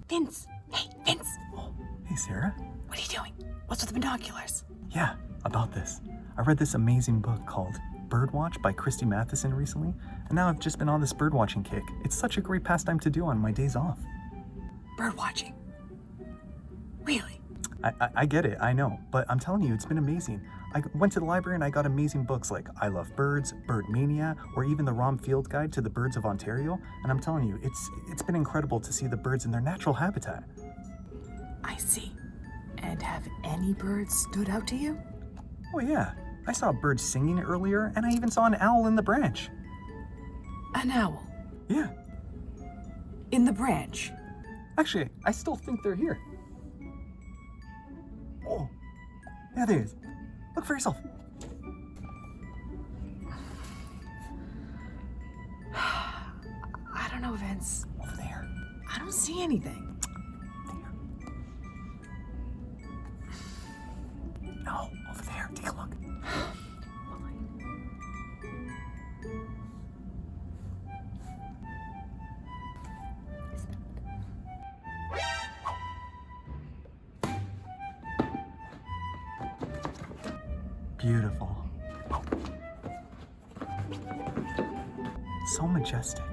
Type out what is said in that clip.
Vince! Hey, Vince! Oh, hey, Sarah. What are you doing? What's with the binoculars? Yeah, about this. I read this amazing book called Birdwatch by Christie Matheson recently, and now I've just been on this birdwatching kick. It's such a great pastime to do on my days off. Birdwatching? Really? I get it, I know, but I'm telling you, it's been amazing. I went to the library and I got amazing books like I Love Birds, Birdmania, or even the Rom Field Guide to the Birds of Ontario, and I'm telling you, it's been incredible to see the birds in their natural habitat. I see. And have any birds stood out to you? Oh yeah, I saw birds singing earlier, and I even saw an owl in the branch. An owl? Yeah, In the branch? actually, I still think they're here. Oh, there they is. Look for yourself. I don't know, Vince. Over there. I don't see anything. There. No, over there. Take a look. Beautiful. So majestic.